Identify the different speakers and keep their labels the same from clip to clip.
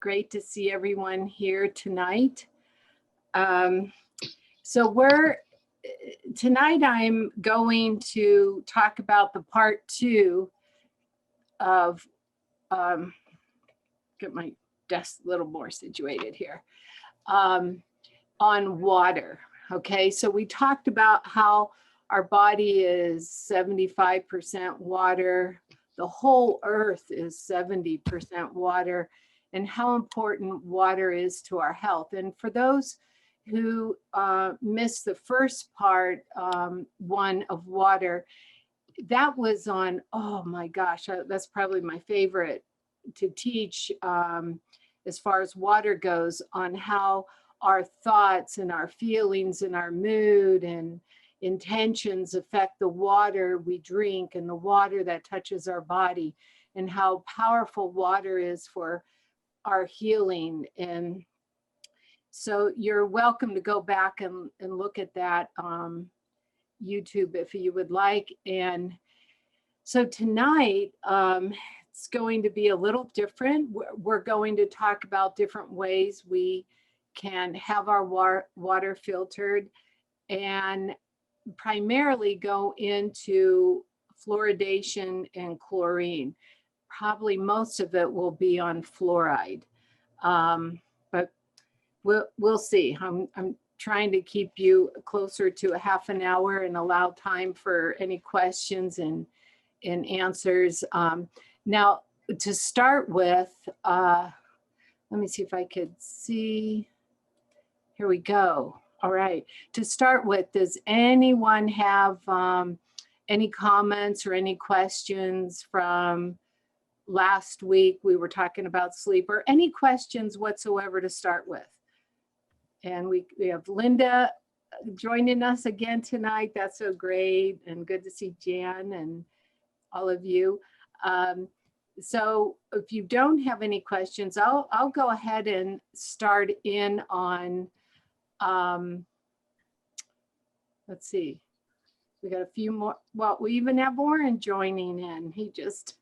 Speaker 1: Great to see everyone here tonight. Um, so tonight I'm going to talk about the part 2 of, get my desk a little more situated here, on water. Okay, so we talked about how our body is 75% water. The whole earth is 70% water, and how important water is to our health. And for those who missed the first part, one of water, that was on, oh my gosh, that's probably my favorite to teach as far as water goes, on how our thoughts and our feelings and our mood and intentions affect the water we drink and the water that touches our body, and how powerful water is for our healing. And so you're welcome to go back and look at that YouTube if you would like. And so tonight, it's going to be a little different. We're going to talk about different ways we can have our water filtered, and primarily go into fluoridation and chlorine. Probably most of it will be on fluoride, but we'll see. I'm trying to keep you closer to a half an hour and allow time for any questions and answers. Now, to start with, let me see if I could see. Here we go. All right. To start with, does anyone have any comments or any questions from last week? We were talking about sleep, or any questions whatsoever to start with. And we have Linda joining us again tonight. That's so great, and good to see Jan and all of you. So if you don't have any questions, I'll go ahead and start in on, let's see, we got a few more. Well, we even have Warren joining in. He just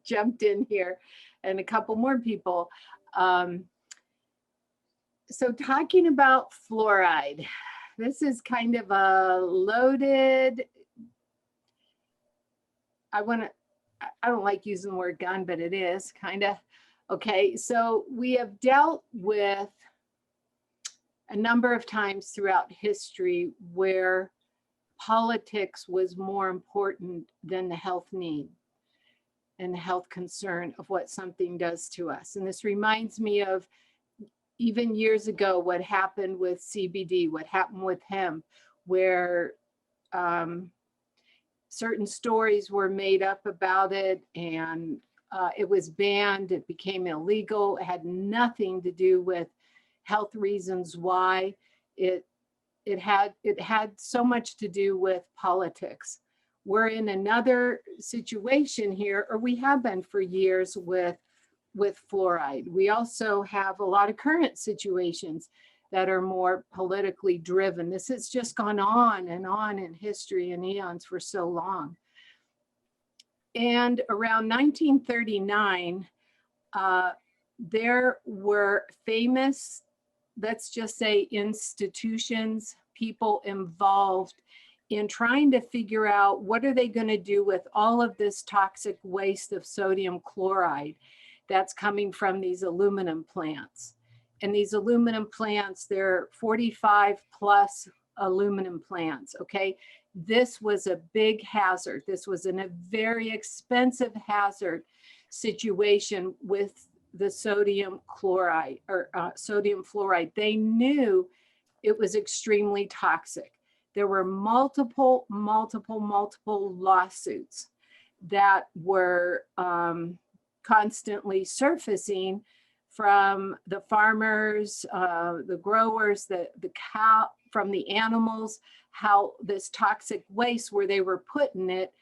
Speaker 1: jumped in here, and a couple more people. So talking about fluoride, this is kind of a loaded, I don't like using the word gun, but it is kind of. Okay, so we have dealt with a number of times throughout history where politics was more important than the health need and the health concern of what something does to us. And this reminds me of even years ago what happened with CBD, what happened with hemp, where certain stories were made up about it, and it was banned, it became illegal. It had nothing to do with health reasons why. It had so much to do with politics. We're in another situation here, or we have been for years, with fluoride. We also have a lot of current situations that are more politically driven. This has just gone on and on in history and eons for so long. And around 1939, there were famous, let's just say, institutions, people involved in trying to figure out what are they going to do with all of this toxic waste of sodium chloride that's coming from these aluminum plants. And these aluminum plants, they're 45 plus aluminum plants, okay? This was a big hazard. This was a very expensive hazard situation with the sodium chloride, or sodium fluoride. They knew it was extremely toxic. There were multiple lawsuits that were constantly surfacing from the farmers, the growers, the cow, from the animals, how this toxic waste, where they were putting it,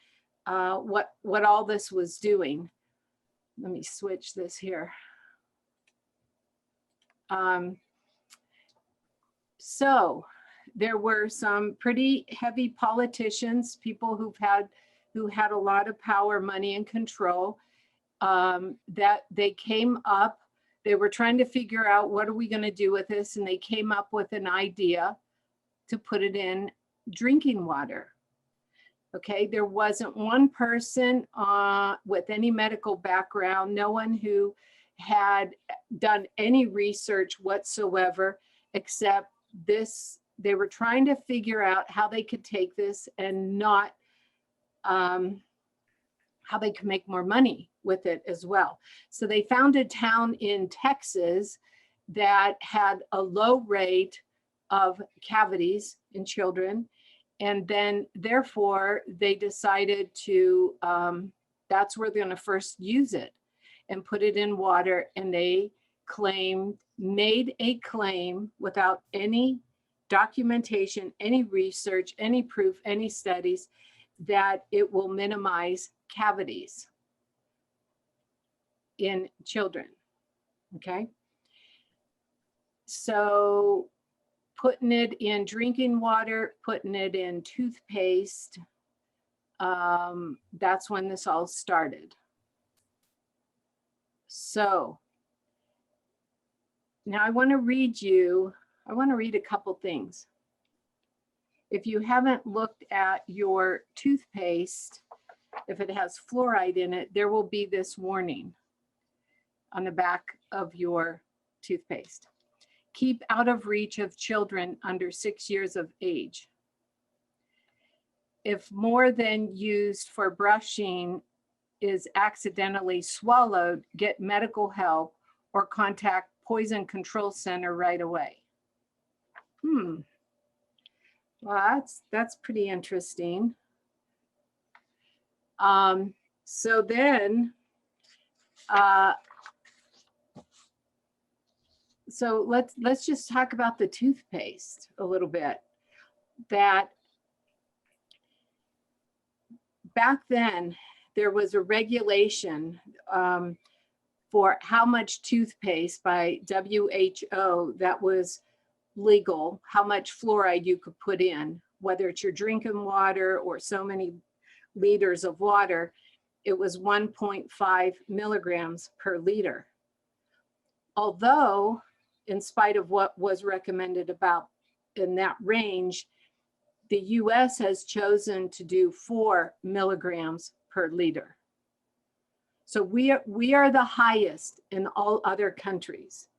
Speaker 1: what all this was doing. Let me switch this here. So there were some pretty heavy politicians, people who had a lot of power, money, and control, that they came up They were trying to figure out, what are we going to do with this? And they came up with an idea to put it in drinking water. Okay, there wasn't one person with any medical background, no one who had done any research whatsoever, except this. They were trying to figure out how they could take this and not, how they could make more money with it as well. So they found a town in Texas that had a low rate of cavities in children. And then therefore they decided to, that's where they're going to first use it and put it in water. And they made a claim without any documentation, any research, any proof, any studies, that it will minimize cavities in children. Okay. So putting it in drinking water, putting it in toothpaste, that's when this all started. So now I want to read a couple things. If you haven't looked at your toothpaste, if it has fluoride in it, there will be this warning on the back of your toothpaste. Keep out of reach of children under 6 years of age. If more than used for brushing is accidentally swallowed, get medical help or contact Poison Control Center right away. Well, that's pretty interesting. So then, so let's just talk about the toothpaste a little bit. That back then there was a regulation for how much toothpaste by WHO that was legal, how much fluoride you could put in, whether it's your drinking water or so many liters of water. It was 1.5 milligrams per liter. Although, in spite of what was recommended about in that range, the US has chosen to do 4 milligrams per liter. So we are the highest in all other countries.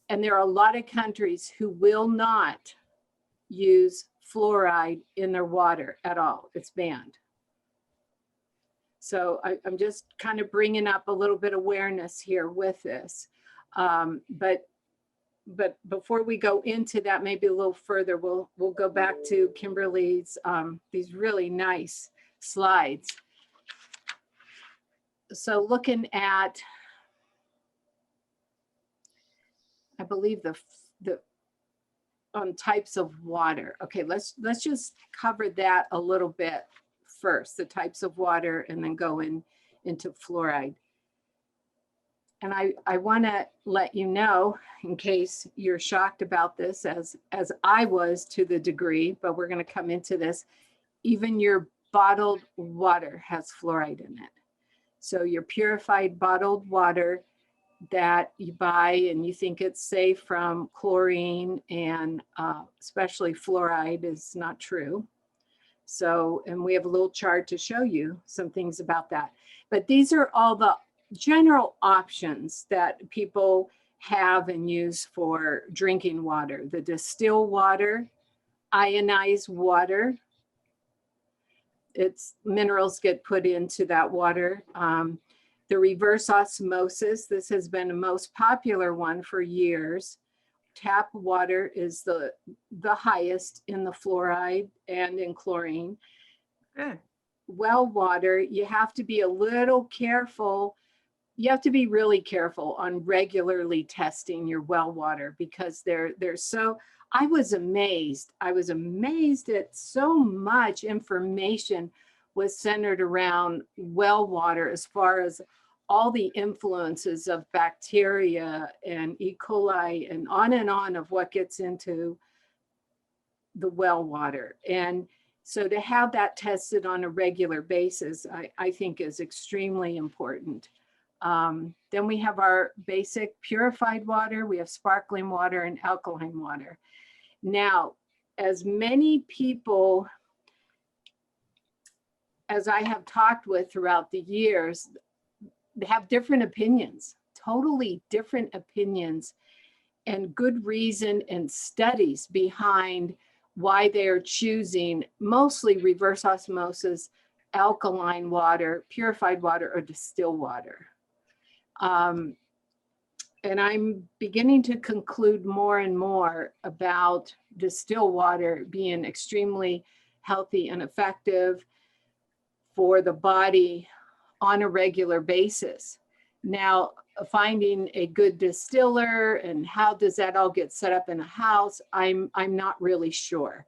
Speaker 1: And there are a lot of countries who will not use fluoride in their water at all. It's banned. So I'm just kind of bringing up a little bit of awareness here with this. But before we go into that, maybe a little further, we'll go back to Kimberly's these really nice slides. So looking at, I believe the on types of water. Okay, let's just cover that a little bit first, the types of water, and then go into fluoride. And I want to let you know, in case you're shocked about this, as I was to the degree, but we're going to come into this, even your bottled water has fluoride in it. So your purified bottled water that you buy and you think it's safe from chlorine and especially fluoride is not true. So, and we have a little chart to show you some things about that. But these are all the general options that people have and use for drinking water. The distilled water, ionized water, its minerals get put into that water. The reverse osmosis, this has been the most popular one for years. Tap water is the highest in the fluoride and in chlorine.
Speaker 2: Good.
Speaker 1: Well water, you have to be a little careful. You have to be really careful on regularly testing your well water because they're so, I was amazed at so much information was centered around well water as far as all the influences of bacteria and E. coli and on of what gets into the well water. And so to have that tested on a regular basis, I think is extremely important. Then we have our basic purified water, we have sparkling water and alkaline water. Now, as many people as I have talked with throughout the years, they have different opinions, totally different opinions, and good reason and studies behind why they're choosing mostly reverse osmosis, alkaline water, purified water, or distilled water. And I'm beginning to conclude more and more about distilled water being extremely healthy and effective for the body on a regular basis. Now, finding a good distiller and how does that all get set up in a house, I'm not really sure.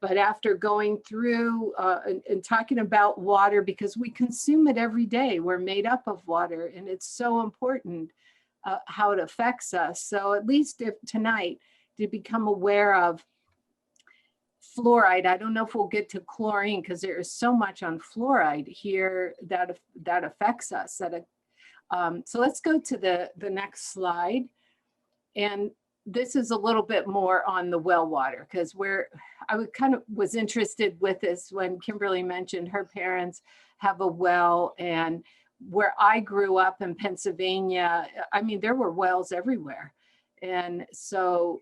Speaker 1: But after going through and talking about water, because we consume it every day, we're made up of water, and it's so important how it affects us. So at least if tonight to become aware of fluoride. I don't know if we'll get to chlorine because there is so much on fluoride here that affects us. So let's go to the next slide. And this is a little bit more on the well water, because I was interested with this when Kimberly mentioned her parents have a well, and where I grew up in Pennsylvania, I mean, there were wells everywhere. And so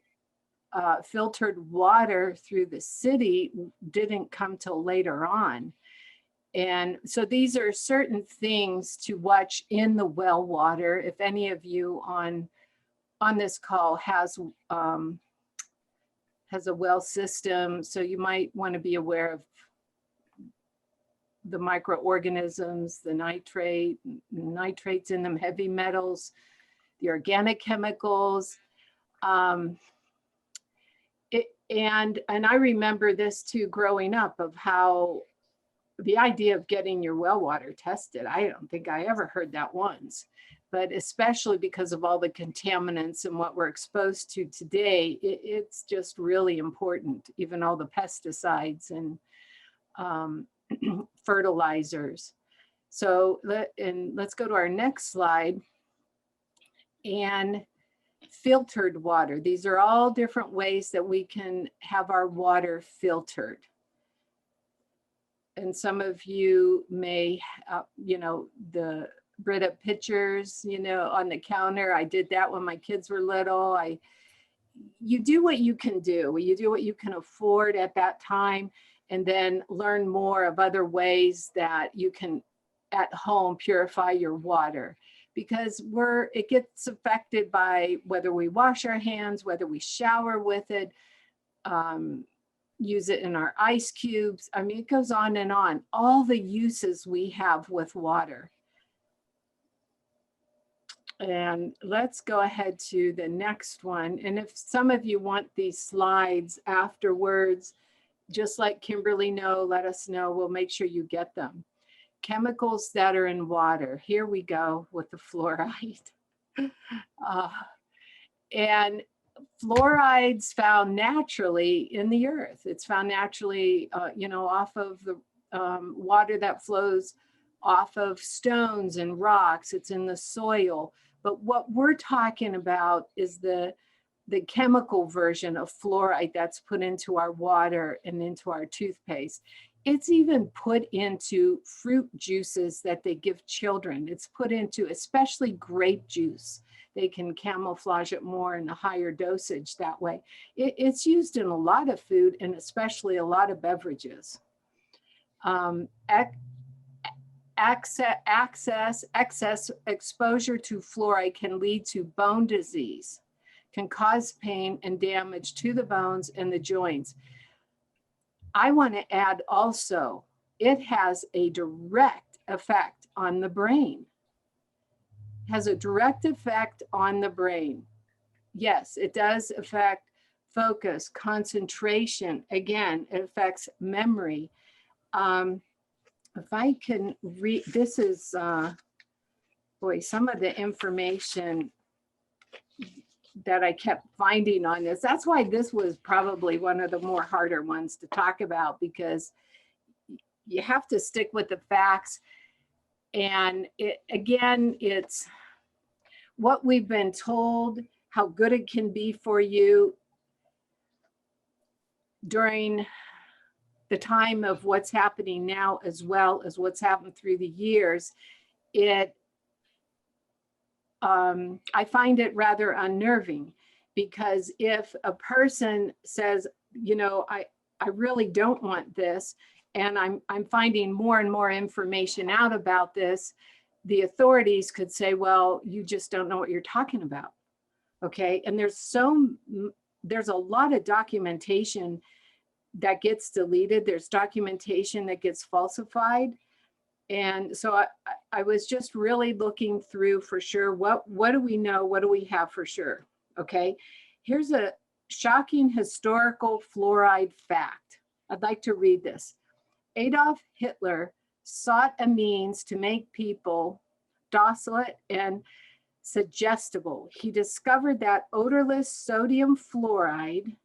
Speaker 1: filtered water through the city didn't come till later on. And so these are certain things to watch in the well water. If any of you on this call has a well system, so you might want to be aware of the microorganisms, the nitrates in them, heavy metals, the organic chemicals. And I remember this too growing up, of how the idea of getting your well water tested, I don't think I ever heard that once, but especially because of all the contaminants and what we're exposed to today, it's just really important, even all the pesticides and fertilizers. So let's go to our next slide. And filtered water. These are all different ways that we can have our water filtered. And some of you may, the Brita pitchers, on the counter. I did that when my kids were little. You do what you can do. You do what you can afford at that time, and then learn more of other ways that you can at home purify your water. Because it gets affected by whether we wash our hands, whether we shower with it, use it in our ice cubes. I mean, it goes on and on. All the uses we have with water. And let's go ahead to the next one. And if some of you want these slides afterwards, just let Kimberly know, let us know. We'll make sure you get them. Chemicals that are in water. Here we go with the fluoride. And fluoride's found naturally in the earth. It's found naturally, off of the water that flows off of stones and rocks. It's in the soil. But what we're talking about is the chemical version of fluoride that's put into our water and into our toothpaste. It's even put into fruit juices that they give children. It's put into especially grape juice. They can camouflage it more in a higher dosage that way. It's used in a lot of food and especially a lot of beverages. Excess exposure to fluoride can lead to bone disease, can cause pain and damage to the bones and the joints. I want to add also, it has a direct effect on the brain. Has a direct effect on the brain. Yes, it does affect focus, concentration. Again, it affects memory. If I can read, this is, some of the information that I kept finding on this. That's why this was probably one of the more harder ones to talk about, because you have to stick with the facts. And again, it's what we've been told, how good it can be for you during the time of what's happening now, as well as what's happened through the years. I find it rather unnerving, because if a person says, you know, I really don't want this, and I'm finding more and more information out about this, the authorities could say, well, you just don't know what you're talking about. Okay. And there's a lot of documentation that gets deleted. There's documentation that gets falsified. And so I was just really looking through for sure, what do we know? What do we have for sure? Okay. Here's a shocking historical fluoride fact. I'd like to read this. Adolf Hitler sought a means to make people docile and suggestible. He discovered that odorless sodium fluoride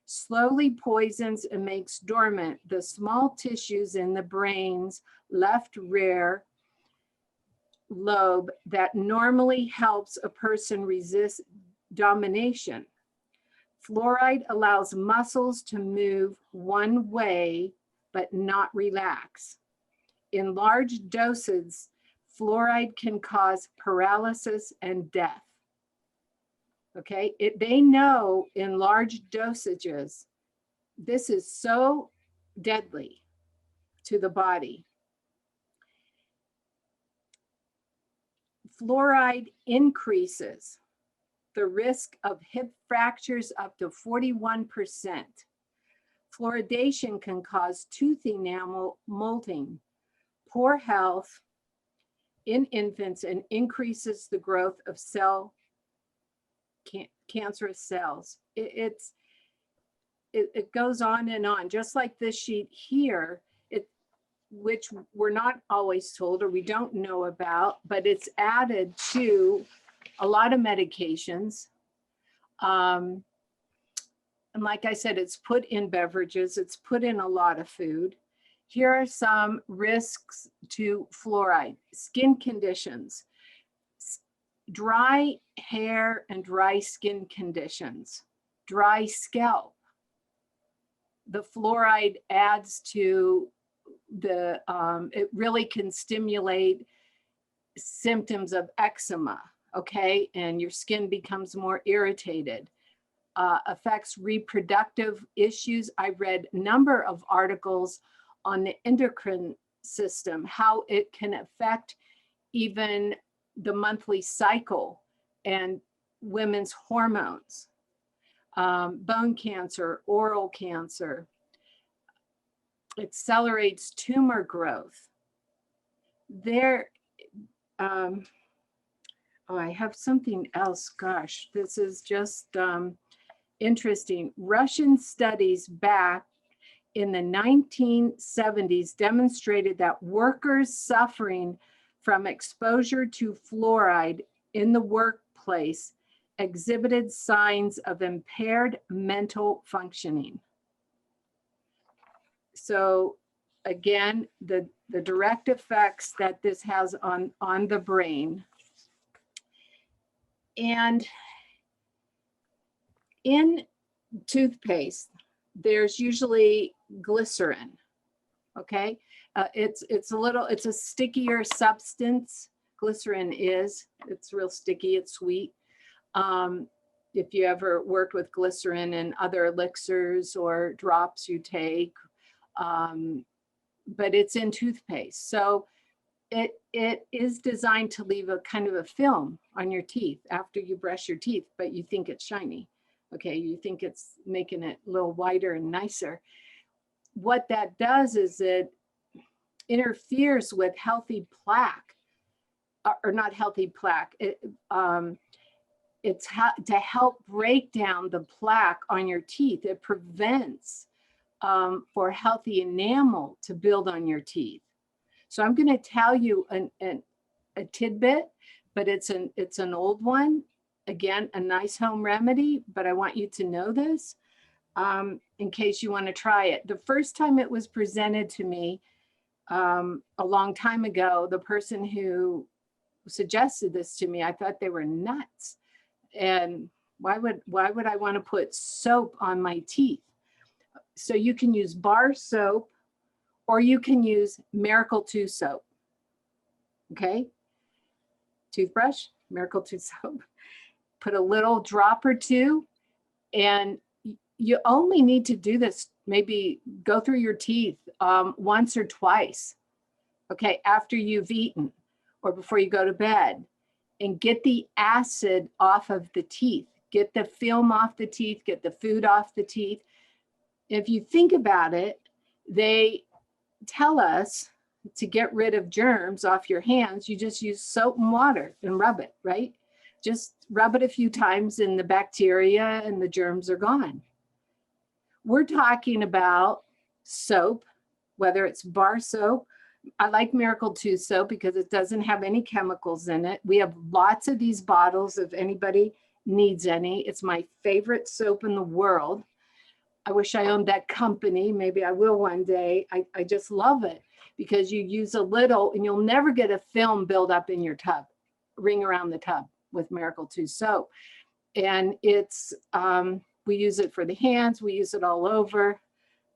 Speaker 1: slowly poisons and makes dormant the small tissues in the brain's left rear lobe that normally helps a person resist domination. Fluoride allows muscles to move one way but not relax. In large doses, fluoride can cause paralysis and death. Okay, they know in large dosages, this is so deadly to the body. Fluoride increases the risk of hip fractures up to 41%. Fluoridation can cause tooth enamel molting, poor health in infants, and increases the growth of cancerous cells. It goes on and on, just like this sheet here, which we're not always told or we don't know about, but it's added to a lot of medications. And like I said, it's put in beverages, it's put in a lot of food. Here are some risks to fluoride. Skin conditions, dry hair and dry skin conditions, dry scalp. The fluoride adds to it really can stimulate symptoms of eczema, okay? And your skin becomes more irritated. Affects reproductive issues. I read a number of articles on the endocrine system, how it can affect even the monthly cycle and women's hormones, bone cancer, oral cancer. Accelerates tumor growth. I have something else. Gosh, this is just interesting. Russian studies back in the 1970s demonstrated that workers suffering from exposure to fluoride in the workplace exhibited signs of impaired mental functioning. So again, the direct effects that this has on the brain. And in toothpaste, there's usually glycerin, okay? It's a stickier substance. Glycerin it's real sticky, it's sweet. If you ever worked with glycerin and other elixirs or drops you take, but it's in toothpaste. So it is designed to leave a kind of a film on your teeth after you brush your teeth, but you think it's shiny. Okay, you think it's making it a little whiter and nicer. What that does is it interferes with healthy plaque, or not healthy plaque. It's to help break down the plaque on your teeth. It prevents for healthy enamel to build on your teeth. So I'm going to tell you a tidbit, but it's an old one. Again, a nice home remedy, but I want you to know this in case you want to try it. The first time it was presented to me, a long time ago, the person who suggested this to me, I thought they were nuts. And why would I want to put soap on my teeth? So you can use bar soap, or you can use Miracle 2 soap. Okay? Toothbrush, Miracle 2 soap. Put a little drop or two, and you only need to do this, maybe go through your teeth once or twice, okay, after you've eaten or before you go to bed, and get the acid off of the teeth, get the film off the teeth, get the food off the teeth. If you think about it, they tell us to get rid of germs off your hands, you just use soap and water and rub it, right? Just rub it a few times and the bacteria and the germs are gone. We're talking about soap, whether it's bar soap. I like Miracle 2 soap because it doesn't have any chemicals in it. We have lots of these bottles if anybody needs any. It's my favorite soap in the world. I wish I owned that company. Maybe I will one day. I just love it because you use a little and you'll never get a film build up in your tub, ring around the tub with Miracle 2 soap. And it's, we use it for the hands. We use it all over.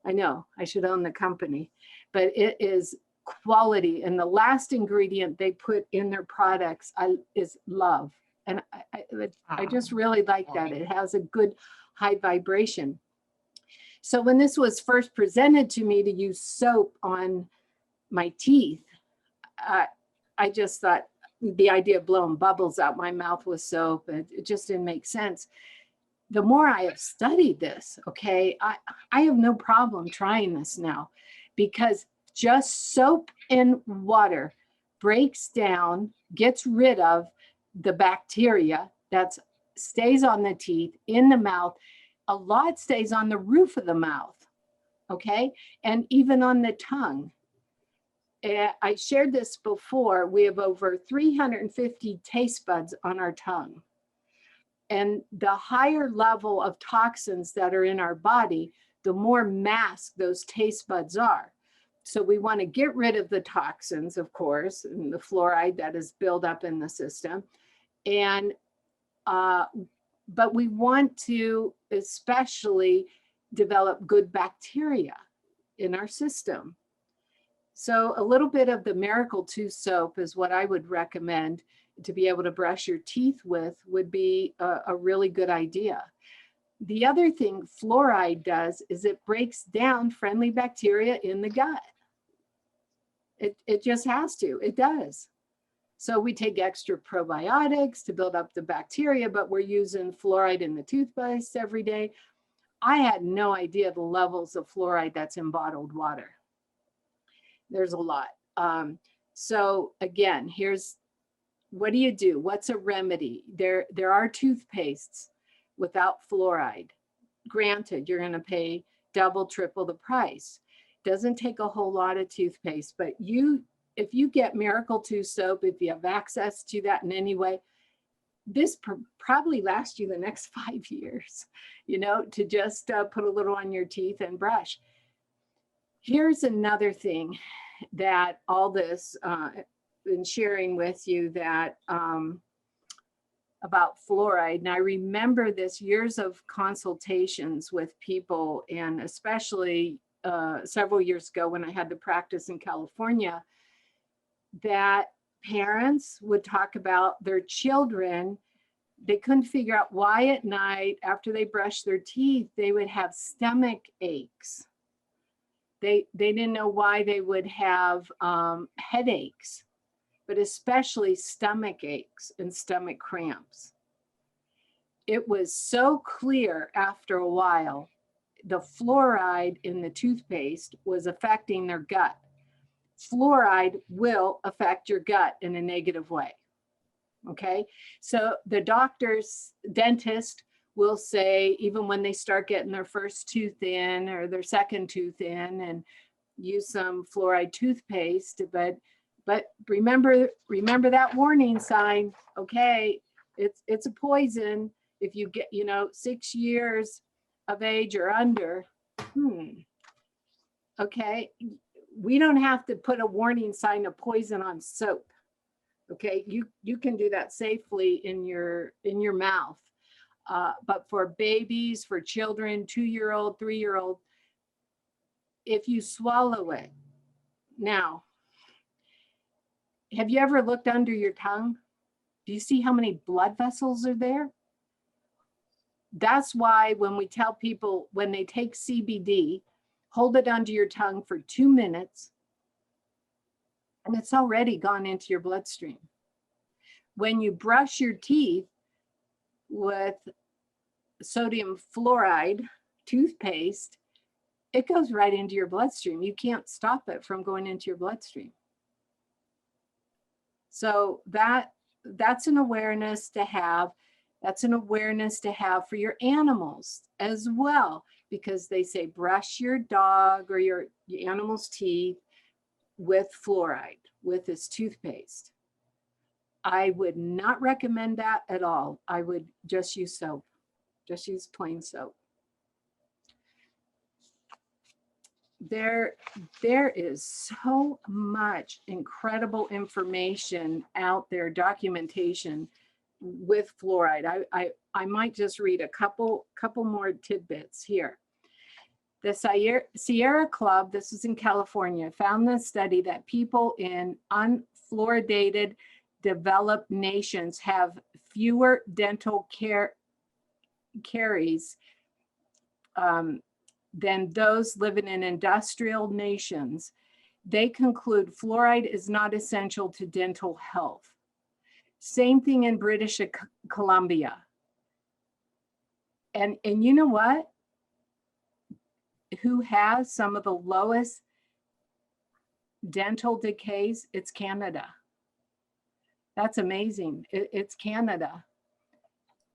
Speaker 1: I know I should own the company, but it is quality. And the last ingredient they put in their products is love. And I just really like that. It has a good high vibration. So when this was first presented to me to use soap on my teeth, I just thought the idea of blowing bubbles out my mouth with soap, it just didn't make sense. The more I have studied this, okay, I have no problem trying this now, because just soap and water breaks down, gets rid of the bacteria that stays on the teeth, in the mouth. A lot stays on the roof of the mouth, okay? And even on the tongue. I shared this before. We have over 350 taste buds on our tongue. And the higher level of toxins that are in our body, the more masked those taste buds are. So we want to get rid of the toxins, of course, and the fluoride that is built up in the system. And but we want to especially develop good bacteria in our system. So a little bit of the Miracle 2 soap is what I would recommend to be able to brush your teeth with, would be a really good idea. The other thing fluoride does is it breaks down friendly bacteria in the gut. It just has to, it does. So we take extra probiotics to build up the bacteria, but we're using fluoride in the toothpaste every day. I had no idea the levels of fluoride that's in bottled water. There's a lot. So again, here's, what do you do? What's a remedy? There are toothpastes without fluoride. Granted, you're going to pay double, triple the price. Doesn't take a whole lot of toothpaste, but if you get Miracle 2 soap, if you have access to that in any way, this probably lasts you the next 5 years, you know, to just put a little on your teeth and brush. Here's another thing that all this been sharing with you that about fluoride. And I remember this years of consultations with people, and especially several years ago when I had the practice in California, that parents would talk about their children. They couldn't figure out why at night after they brushed their teeth, they would have stomach aches. They didn't know why they would have headaches, but especially stomach aches and stomach cramps. It was so clear after a while, the fluoride in the toothpaste was affecting their gut. Fluoride will affect your gut in a negative way. Okay, so the dentist will say, even when they start getting their first tooth in or their second tooth in, and use some fluoride toothpaste, but remember that warning sign. Okay, it's a poison. If you get 6 years of age or under, okay, we don't have to put a warning sign of poison on soap. Okay, you can do that safely in your mouth. But for babies, for children, 2-year-old, 3-year-old, if you swallow it. Now, have you ever looked under your tongue? Do you see how many blood vessels are there? That's why when we tell people, when they take CBD, hold it under your tongue for 2 minutes, and it's already gone into your bloodstream. When you brush your teeth with sodium fluoride toothpaste, it goes right into your bloodstream. You can't stop it from going into your bloodstream. So that's an awareness to have. That's an awareness to have for your animals as well, because they say brush your dog or your animal's teeth with fluoride, with this toothpaste. I would not recommend that at all. I would just use soap, just use plain soap. There is so much incredible information out there, documentation with fluoride. I might just read a couple more tidbits here. The Sierra Club, this is in California, found this study that people in unfluoridated developed nations have fewer dental caries than those living in industrial nations. They conclude fluoride is not essential to dental health. Same thing in British Columbia. And you know what? Who has some of the lowest dental decays? It's Canada. That's amazing. It's Canada.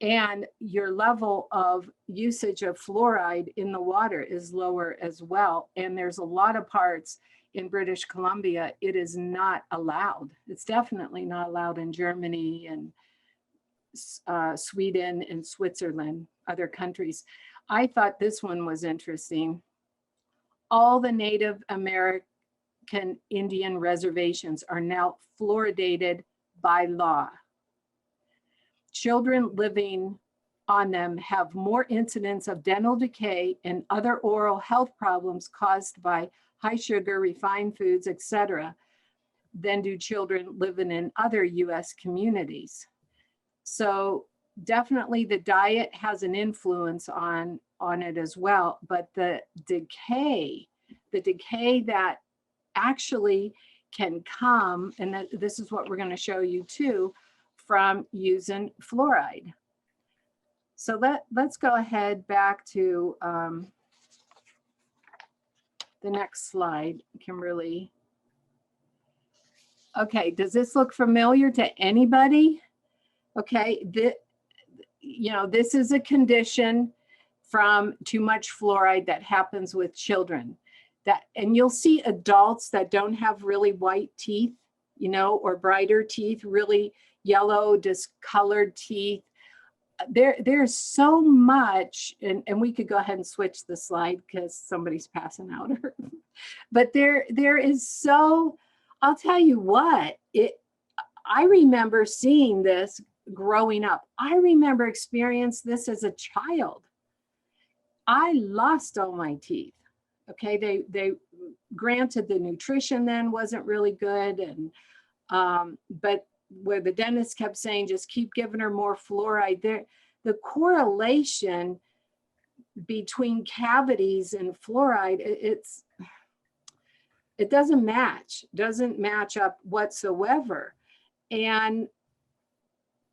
Speaker 1: And your level of usage of fluoride in the water is lower as well. And there's a lot of parts in British Columbia, it is not allowed. It's definitely not allowed in Germany and Sweden and Switzerland, other countries. I thought this one was interesting. All the Native American Indian reservations are now fluoridated by law. Children living on them have more incidence of dental decay and other oral health problems caused by high sugar, refined foods, etc., than do children living in other US communities. So definitely the diet has an influence on it as well, but the decay that actually can come, and this is what we're going to show you too, from using fluoride. So let's go ahead back to the next slide, Kimberly. Okay, does this look familiar to anybody? Okay, this is a condition from too much fluoride that happens with children. And you'll see adults that don't have really white teeth, or brighter teeth, really yellow, discolored teeth. There's so much, and we could go ahead and switch the slide because somebody's passing out. But there is so, I'll tell you what, I remember seeing this growing up. I remember experiencing this as a child. I lost all my teeth. Okay, they granted the nutrition then wasn't really good, and but where the dentist kept saying just keep giving her more fluoride, the correlation between cavities and fluoride, it doesn't match up whatsoever. And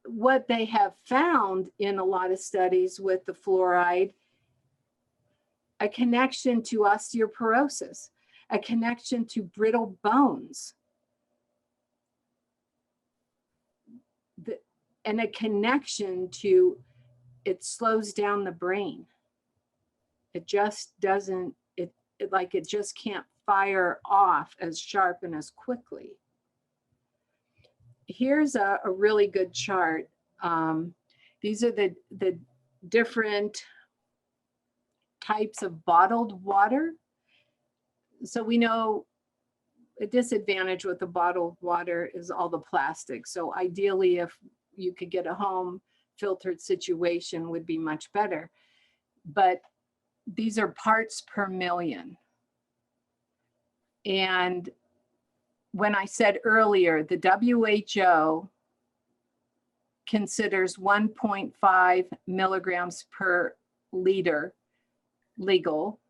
Speaker 1: what they have found in a lot of studies with the fluoride, a connection to osteoporosis, a connection to brittle bones, and a connection to, it slows down the brain. It just doesn't, it just can't fire off as sharp and as quickly. Here's a really good chart. These are the different types of bottled water. So we know a disadvantage with the bottled water is all the plastic. So ideally, if you could get a home filtered situation would be much better. But these are parts per million. And when I said earlier, the WHO considers 1.5 milligrams per liter legal.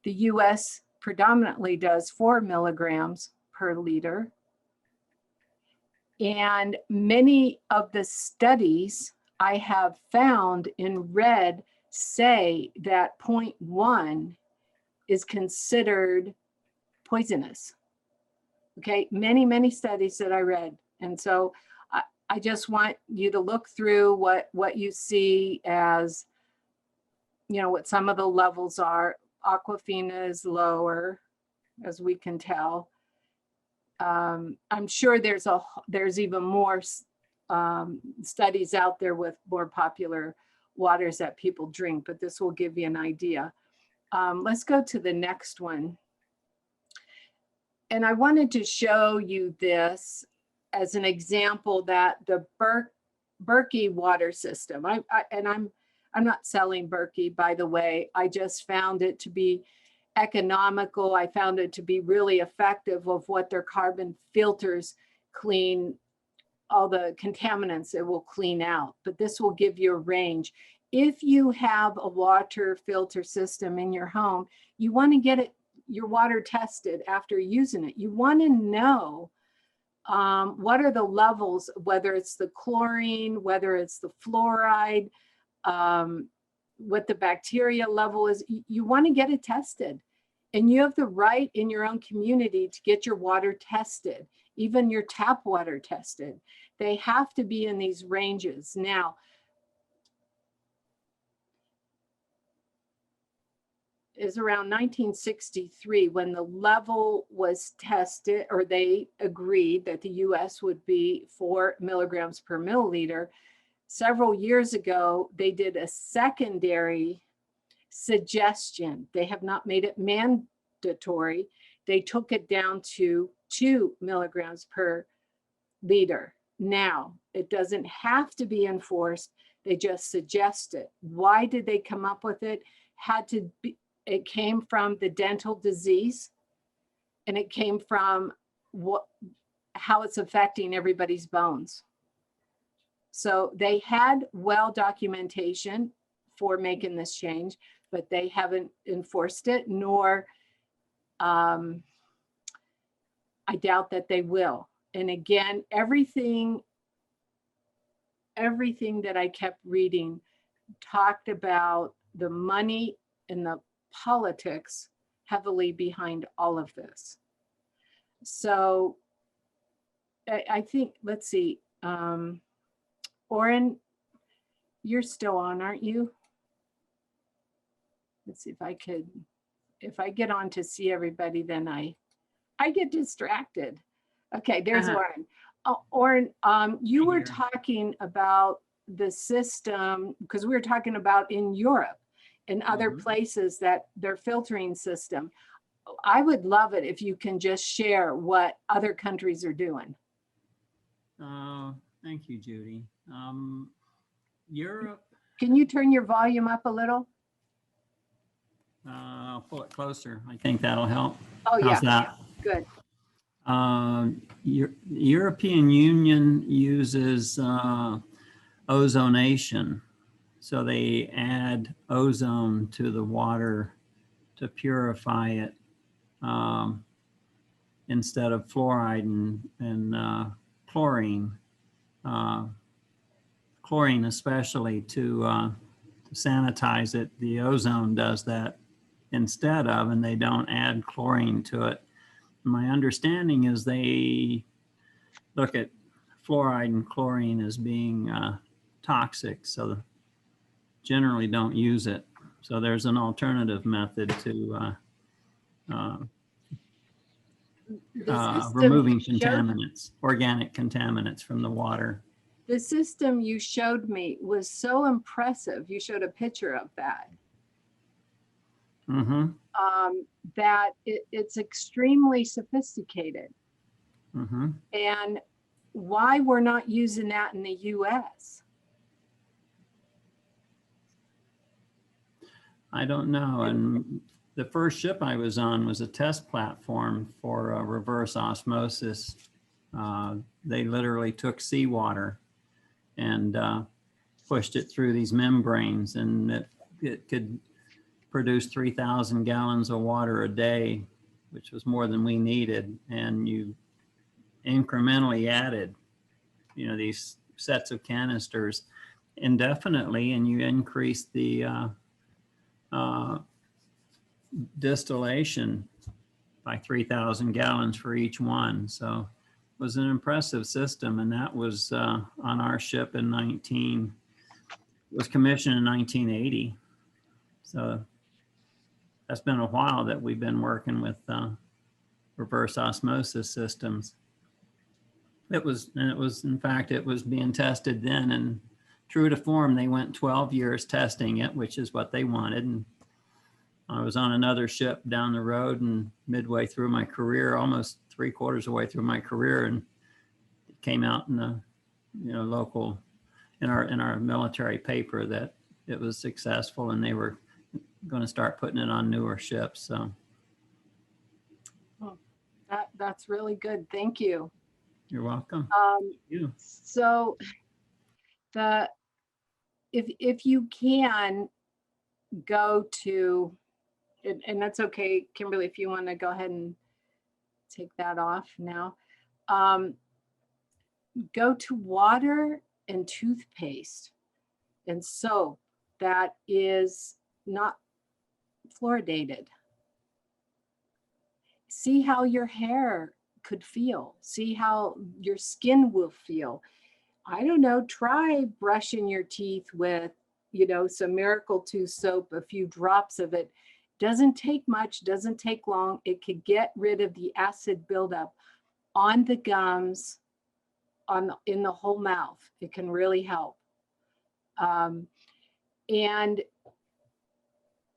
Speaker 1: The US predominantly does 4 milligrams per liter. And many of the studies I have found in red say that 0.1 is considered poisonous. Okay, many studies that I read. And so I just want you to look through what you see as, you know, what some of the levels are. Aquafina is lower, as we can tell. I'm sure there's even more studies out there with more popular waters that people drink, but this will give you an idea. Let's go to the next one. And I wanted to show you this as an example that the Berkey water system, I'm not selling Berkey, by the way. I just found it to be economical. I found it to be really effective of what their carbon filters clean, all the contaminants it will clean out. But this will give you a range. If you have a water filter system in your home, you want to get your water tested after using it. You want to know what are the levels, whether it's the chlorine, whether it's the fluoride, what the bacteria level is. You want to get it tested. And you have the right in your own community to get your water tested, even your tap water tested. They have to be in these ranges. Now, is around 1963 when the level was tested, or they agreed that the US would be 4 milligrams per milliliter. Several years ago, they did a secondary suggestion. They have not made it mandatory. They took it down to 2 milligrams per liter. Now, it doesn't have to be enforced. They just suggest it. Why did they come up with it? It came from the dental disease, and it came from how it's affecting everybody's bones. So they had well documentation for making this change, but they haven't enforced it, nor I doubt that they will. And again, everything that I kept reading talked about the money and the politics heavily behind all of this. So I think, let's see, Oren, you're still on, aren't you? Let's see if I get on to see everybody, then I get distracted. Okay, there's Oren. Oren, you were talking about the system, because we were talking about in Europe and other places that their filtering system. I would love it if you can just share what other countries are doing.
Speaker 2: Thank you, Judy. Europe.
Speaker 1: Can you turn your volume up a little?
Speaker 2: I'll pull it closer. I think that'll help.
Speaker 1: Oh, yeah.
Speaker 2: How's that?
Speaker 1: Good.
Speaker 2: European Union uses ozonation. So they add ozone to the water to purify it instead of fluoride and chlorine. Chlorine especially to sanitize it. The ozone does that instead of, and they don't add chlorine to it. My understanding is they look at fluoride and chlorine as being toxic, so generally don't use it. So there's an alternative method to removing contaminants, organic contaminants from the water.
Speaker 1: The system you showed me was so impressive. You showed a picture of that.
Speaker 2: Mm-hmm.
Speaker 1: That it's extremely sophisticated.
Speaker 2: Mm-hmm.
Speaker 1: And why we're not using that in the US?
Speaker 2: I don't know. And the first ship I was on was a test platform for reverse osmosis. They literally took seawater and pushed it through these membranes, and it could produce 3,000 gallons of water a day, which was more than we needed. And you incrementally added, these sets of canisters indefinitely, and you increase the uh, distillation by 3,000 gallons for each one. So it was an impressive system, and that was on our ship in was commissioned in 1980. So that's been a while that we've been working with reverse osmosis systems. In fact, it was being tested then, and true to form, they went 12 years testing it, which is what they wanted. And I was on another ship down the road, and midway through my career, almost 3/4 of the way through my career, and it came out in the local in our military paper that it was successful, and they were going to start putting it on newer ships. So
Speaker 1: That's really good. Thank you.
Speaker 2: you're welcome. You.
Speaker 1: So if you can go to, and that's okay, Kimberly, if you want to go ahead and take that off now. Go to water and toothpaste and soap that is not fluoridated. See how your hair could feel. See how your skin will feel. I don't know, try brushing your teeth with, some Miracle Tooth soap, a few drops of it. Doesn't take much, doesn't take long. It could get rid of the acid buildup on the gums, in the whole mouth. It can really help. And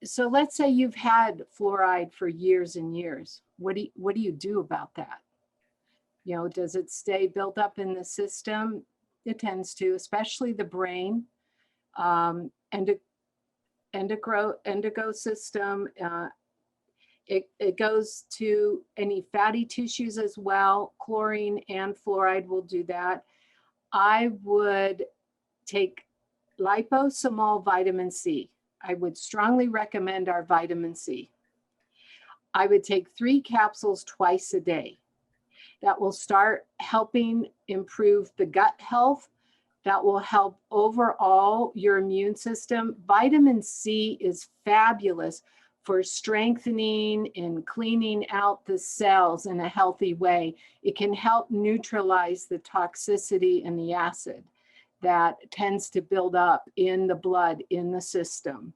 Speaker 1: so let's say you've had fluoride for years and years. What do you do about that? Does it stay built up in the system? It tends to, especially the brain, endocrine system. It goes to any fatty tissues as well. Chlorine and fluoride will do that. I would take liposomal vitamin C. I would strongly recommend our vitamin C. I would take 3 capsules twice a day. That will start helping improve the gut health. That will help overall your immune system. Vitamin C is fabulous for strengthening and cleaning out the cells in a healthy way. It can help neutralize the toxicity and the acid that tends to build up in the blood, in the system.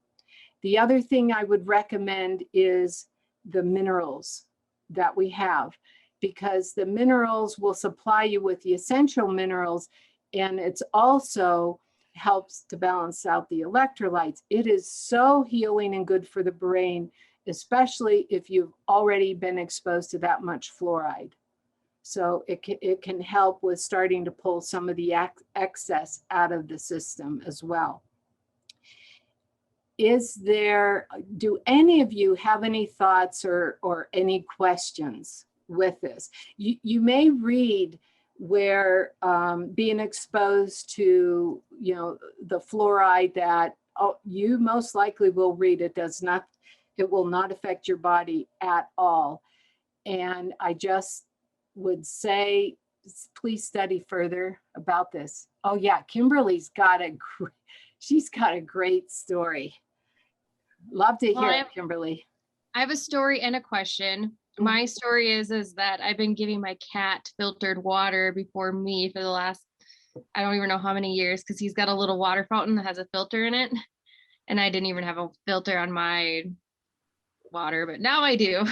Speaker 1: The other thing I would recommend is the minerals that we have, because the minerals will supply you with the essential minerals, and it's also helps to balance out the electrolytes. It is so healing and good for the brain, especially if you've already been exposed to that much fluoride. So it can help with starting to pull some of the excess out of the system as well. Do any of you have any thoughts or any questions with this? You may read where being exposed to, the fluoride that you most likely will read, it will not affect your body at all. And I just would say, please study further about this. Oh yeah, Kimberly's she's got a great story. Love to hear it, Kimberly.
Speaker 3: I have a story and a question. My story is that I've been giving my cat filtered water before me for the last, I don't even know how many years, because he's got a little water fountain that has a filter in it. And I didn't even have a filter on my water, but now I do.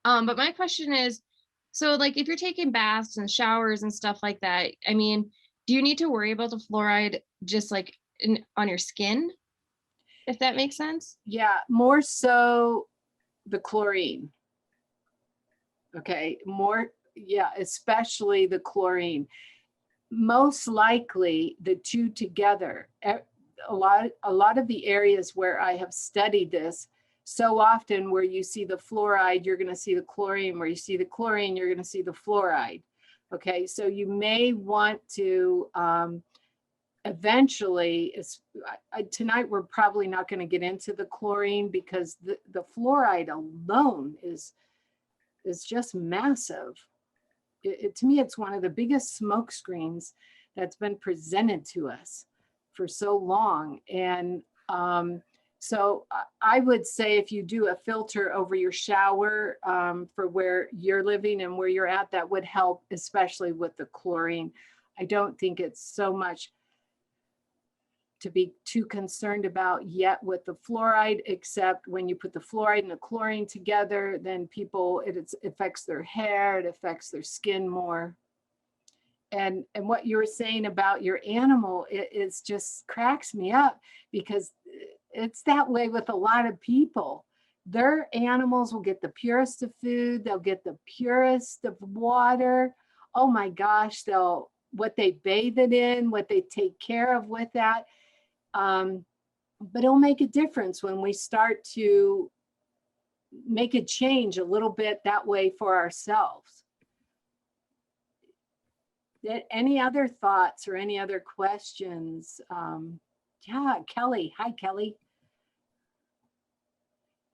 Speaker 3: But my question is, so like if you're taking baths and showers and stuff like that, I mean, do you need to worry about the fluoride just like on your skin? if that makes sense.
Speaker 1: Yeah, more so the chlorine. Okay, yeah, especially the chlorine. Most likely the two together. A lot of the areas where I have studied this, so often where you see the fluoride, you're going to see the chlorine. Where you see the chlorine, you're going to see the fluoride. Okay, so you may want to eventually, tonight we're probably not going to get into the chlorine because the fluoride alone is just massive. To me, it's one of the biggest smoke screens that's been presented to us for so long. And so I would say if you do a filter over your shower for where you're living and where you're at, that would help, especially with the chlorine. I don't think it's so much to be too concerned about yet with the fluoride, except when you put the fluoride and the chlorine together, then it affects their hair, it affects their skin more. And what you were saying about your animal, it just cracks me up because it's that way with a lot of people. Their animals will get the purest of food, they'll get the purest of water. Oh my gosh, what they bathe it in, what they take care of with that. But it'll make a difference when we start to make a change a little bit that way for ourselves. Any other thoughts or any other questions? Yeah, Kelly. Hi, Kelly.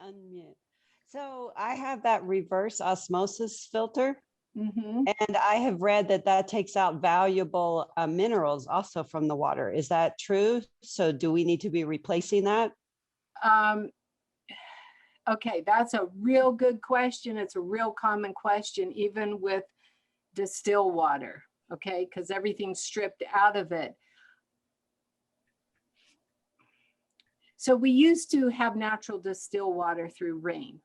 Speaker 4: Unmute. So I have that reverse osmosis filter,
Speaker 1: Mm-hmm.
Speaker 4: and I have read that takes out valuable minerals also from the water. Is that true? So do we need to be replacing that?
Speaker 1: Okay, that's a real good question. It's a real common question, even with distilled water, okay, because everything's stripped out of it. So we used to have natural distilled water through rain,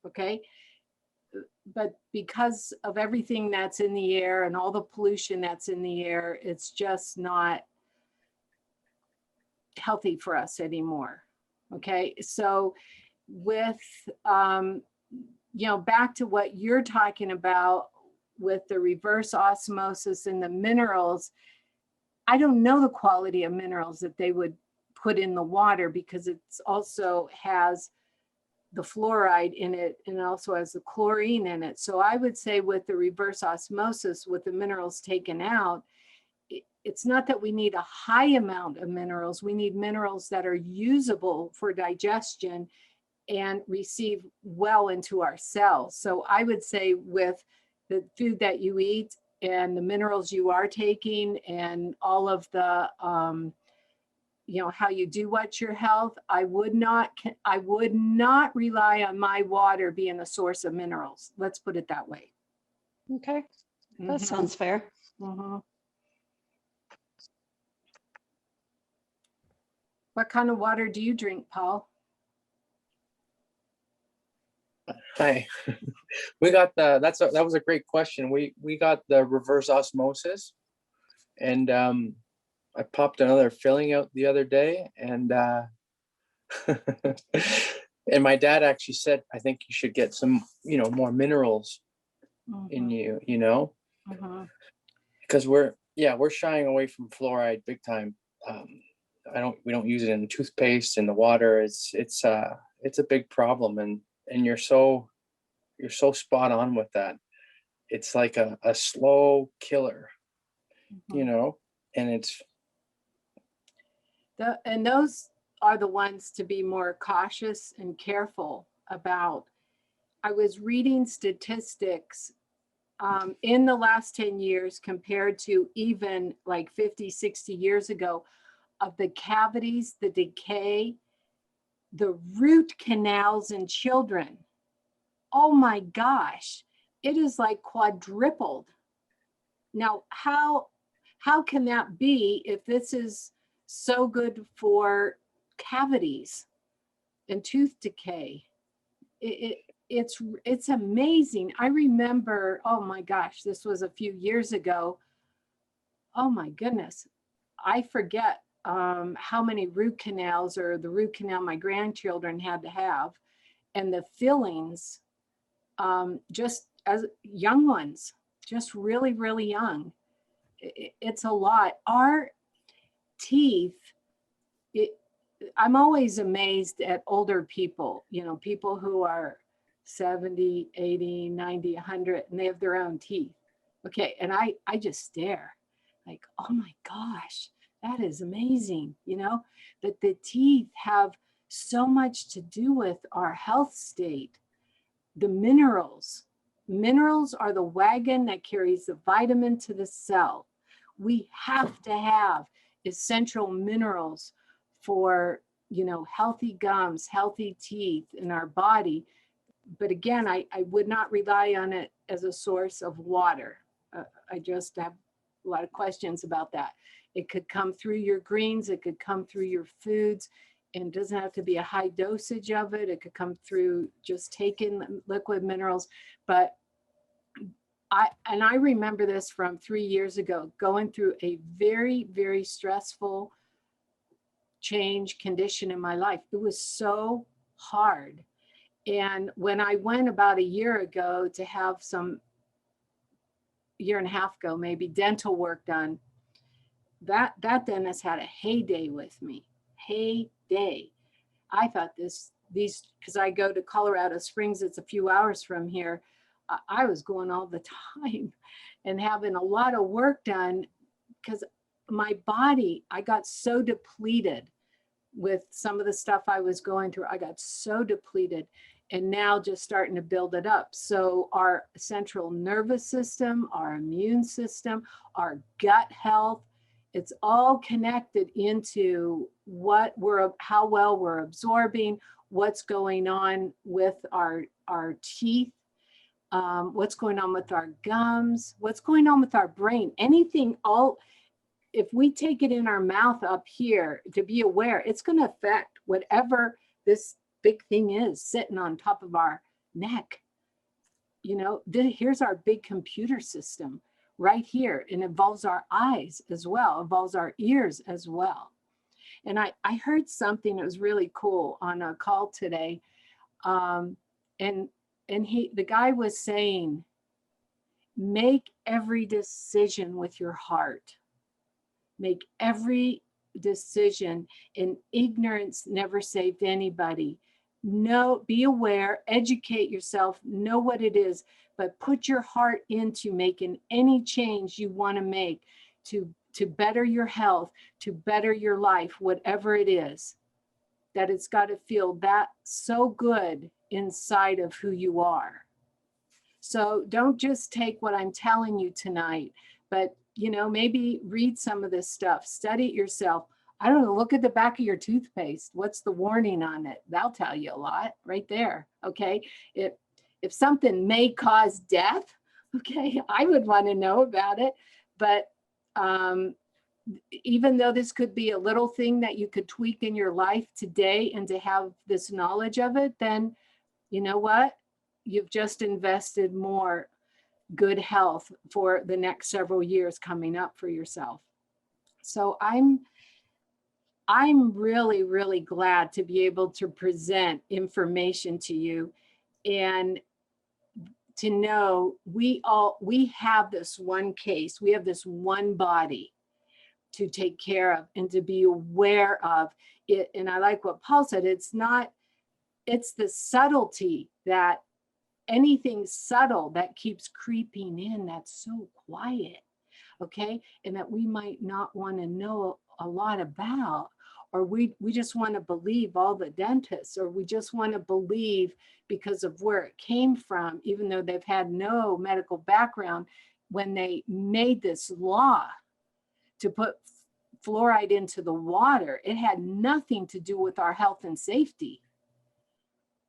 Speaker 1: okay? But because of everything that's in the air and all the pollution that's in the air, it's just not healthy for us anymore, okay? So with, back to what you're talking about with the reverse osmosis and the minerals, I don't know the quality of minerals that they would put in the water because it's also has the fluoride in it and also has the chlorine in it. So I would say with the reverse osmosis, with the minerals taken out, it's not that we need a high amount of minerals. We need minerals that are usable for digestion and receive well into our cells. So I would say with the food that you eat and the minerals you are taking and all of the how you do what's your health, I would not rely on my water being a source of minerals. Let's put it that way.
Speaker 4: Okay, that sounds fair.
Speaker 1: Mm-hmm. What kind of water do you drink, Paul?
Speaker 5: Hi. We got that was a great question. We got the reverse osmosis, and I popped another filling out the other day, and and my dad actually said, I think you should get some, more minerals in you, because we're shying away from fluoride big time. We don't use it in toothpaste, in the water. It's a big problem, and you're so spot on with that. It's like a slow killer, and it's
Speaker 1: and those are the ones to be more cautious and careful about. I was reading statistics in the last 10 years compared to even like 50, 60 years ago of the cavities, the decay, the root canals in children. Oh my gosh, it is like quadrupled. Now, how can that be if this is so good for cavities and tooth decay? It's amazing. I remember, oh my gosh, this was a few years ago. Oh my goodness, I forget how many root canals or the root canal my grandchildren had to have, and the fillings, just as young ones, just really, really young. It's a lot. Our teeth, I'm always amazed at older people, people who are 70, 80, 90, 100, and they have their own teeth. Okay. And I just stare like, oh my gosh, that is amazing. That the teeth have so much to do with our health state. The minerals are the wagon that carries the vitamin to the cell. We have to have essential minerals for, healthy gums, healthy teeth in our body. But again, I would not rely on it as a source of water. I just have a lot of questions about that. It could come through your greens, it could come through your foods, and it doesn't have to be a high dosage of it. It could come through just taking liquid minerals. But I remember this from 3 years ago, going through a very, very stressful change condition in my life. It was so hard. And when I went about a year ago to have some, year and a half ago, maybe, dental work done, that dentist had a heyday with me. Heyday. I thought these, because I go to Colorado Springs, it's a few hours from here. I was going all the time and having a lot of work done because my body, I got so depleted with some of the stuff I was going through. I got so depleted, and now just starting to build it up. So our central nervous system, our immune system, our gut health, it's all connected into how well we're absorbing, what's going on with our teeth, what's going on with our gums, what's going on with our brain, anything, if we take it in our mouth up here, to be aware, it's going to affect whatever this big thing is sitting on top of our neck. Here's our big computer system right here. And it involves our eyes as well, involves our ears as well. And I heard something that was really cool on a call today. And the guy was saying, make every decision with your heart. Make every decision. And ignorance never saved anybody. No, be aware, educate yourself, know what it is, but put your heart into making any change you want to make to better your health, to better your life, whatever it is. That it's got to feel that so good inside of who you are. So don't just take what I'm telling you tonight, but maybe read some of this stuff, study it yourself. I don't know, look at the back of your toothpaste. What's the warning on it? That'll tell you a lot right there. Okay. If something may cause death, okay, I would want to know about it. But even though this could be a little thing that you could tweak in your life today, and to have this knowledge of it, then you know what? You've just invested more good health for the next several years coming up for yourself. So I'm really, really glad to be able to present information to you, and to know we have this one case, we have this one body to take care of and to be aware of it. And I like what Paul said, it's the subtlety, that anything subtle that keeps creeping in, that's so quiet, okay? And that we might not want to know a lot about, or we just want to believe all the dentists, or we just want to believe because of where it came from, even though they've had no medical background. When they made this law to put fluoride into the water, it had nothing to do with our health and safety.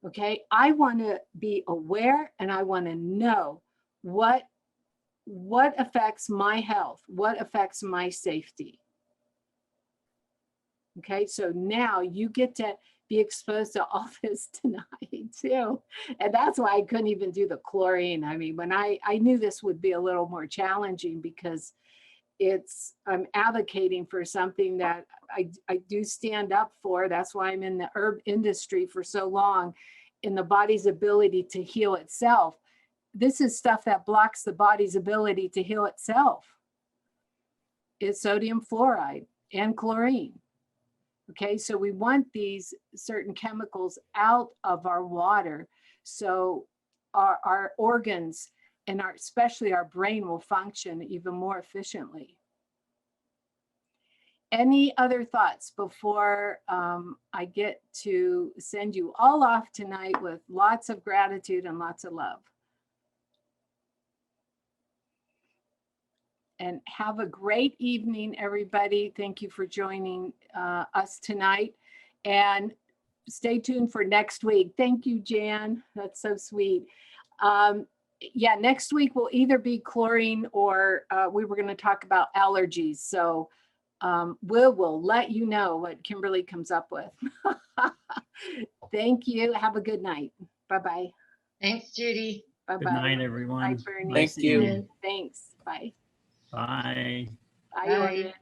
Speaker 1: Okay, I want to be aware, and I want to know what affects my health, what affects my safety. Okay, so now you get to be exposed to all this tonight too. And that's why I couldn't even do the chlorine. I mean, when I knew this would be a little more challenging, because I'm advocating for something that I do stand up for. That's why I'm in the herb industry for so long, in the body's ability to heal itself. This is stuff that blocks the body's ability to heal itself. It's sodium fluoride and chlorine. Okay, so we want these certain chemicals out of our water so our organs and especially our brain will function even more efficiently. Any other thoughts before I get to send you all off tonight with lots of gratitude and lots of love? And have a great evening, everybody. Thank you for joining us tonight. And stay tuned for next week. Thank you, Jan. That's so sweet. Yeah, next week will either be chlorine or we were going to talk about allergies. So we'll let you know what Kimberly comes up with. Thank you. Have a good night. Bye-bye.
Speaker 6: Thanks, Judy.
Speaker 1: Bye-bye.
Speaker 2: Good night, everyone.
Speaker 1: Bye, Bernie.
Speaker 2: Nice
Speaker 5: Thank you.
Speaker 2: evening.
Speaker 1: Thanks. Bye.
Speaker 2: Bye.
Speaker 1: Bye,
Speaker 6: Bye.
Speaker 1: Orion.